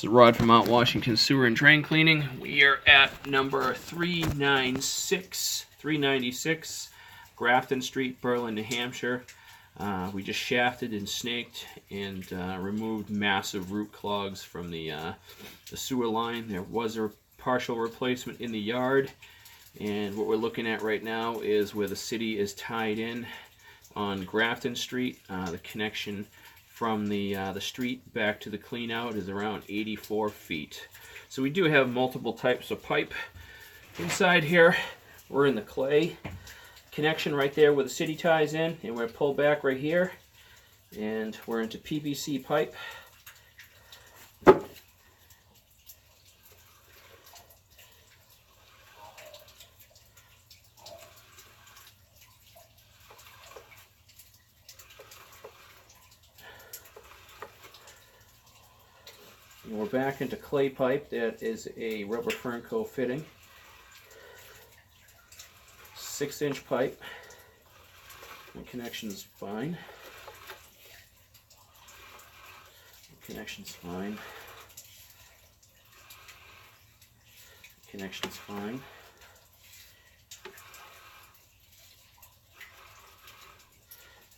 This is Rod from Mount Washington Sewer and Drain Cleaning. We are at number 396, Grafton Street, Berlin, New Hampshire. We just shafted and snaked and removed massive root clogs from the sewer line. There was a partial replacement in the yard, and what we're looking at right now is where the city is tied in on Grafton Street. The connection from the street back to the clean out is around 84 feet. So we do have multiple types of pipe inside here. We're in the clay connection right there where the city ties in, and we're pulled back right here, and we're into PVC pipe. And we're back into clay pipe. That is a rubber Fernco fitting. 6-inch pipe. The connection's fine. The connection's fine. The connection's fine.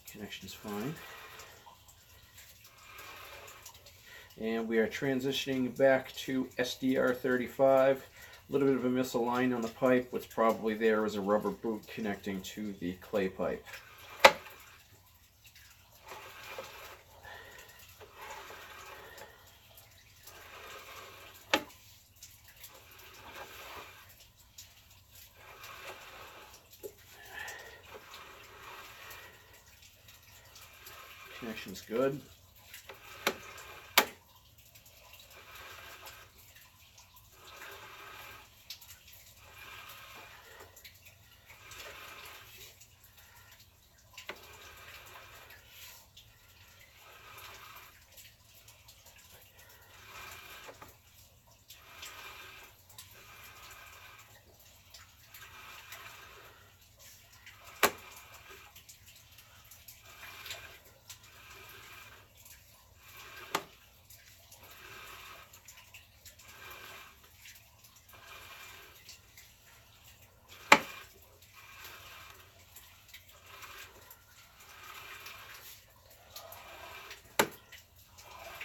The connection's fine. And we are transitioning back to SDR35. A little bit of a misaligned on the pipe. What's probably there is a rubber boot connecting to the clay pipe. Connection's good.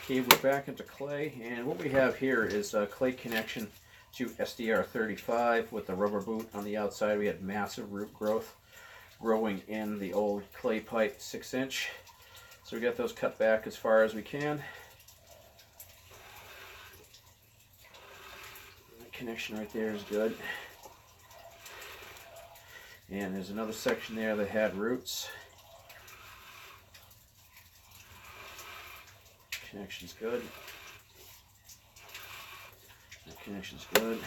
Okay, we're back into clay, and what we have here is a clay connection to SDR35 with the rubber boot on the outside. We had massive root growth growing in the old clay pipe, 6-inch. So we got those cut back as far as we can. The connection right there is good. And there's another section there that had roots. Connection's good. That connection's good.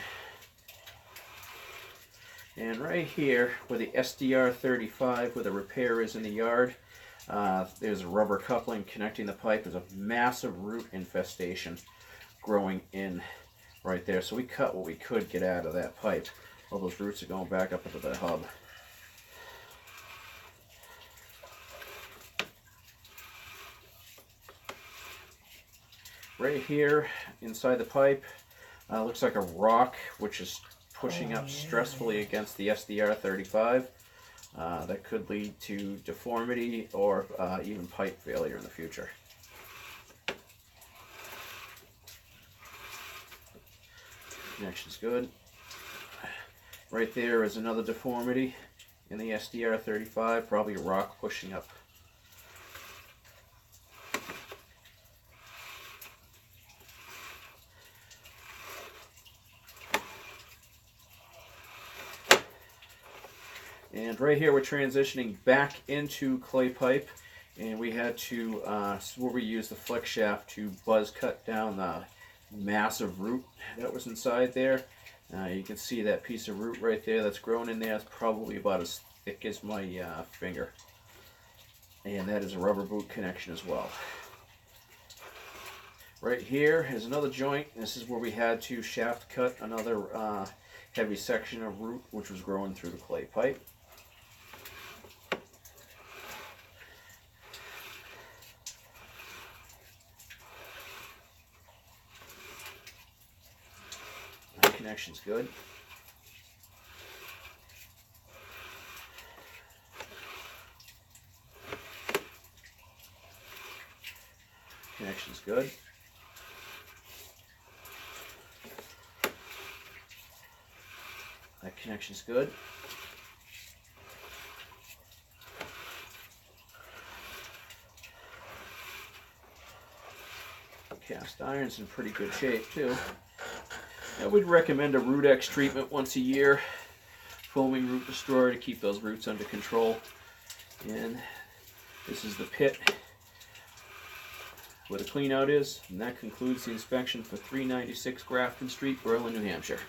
And right here, where the SDR35, where the repair is in the yard, there's a rubber coupling connecting the pipe. There's a massive root infestation growing in right there. So we cut what we could get out of that pipe. All those roots are going back up into the hub. Right here inside the pipe looks like a rock which is pushing up stressfully against the SDR35. That could lead to deformity or even pipe failure in the future. Connection's good. Right there is another deformity in the SDR35, probably a rock pushing up. And right here we're transitioning back into clay pipe, and we had to, where we used the flex shaft to buzz cut down the massive root that was inside there. You can see that piece of root right there that's grown in there. It's probably about as thick as my finger. And that is a rubber boot connection as well. Right here is another joint. This is where we had to shaft cut another heavy section of root which was growing through the clay pipe. connection's good. Connection's good. That connection's good. Cast iron's in pretty good shape too. I would recommend a root X treatment once a year. Foaming root destroyer to keep those roots under control. And this is the pit where the clean out is. And that concludes the inspection for 396 Grafton Street, Berlin, New Hampshire.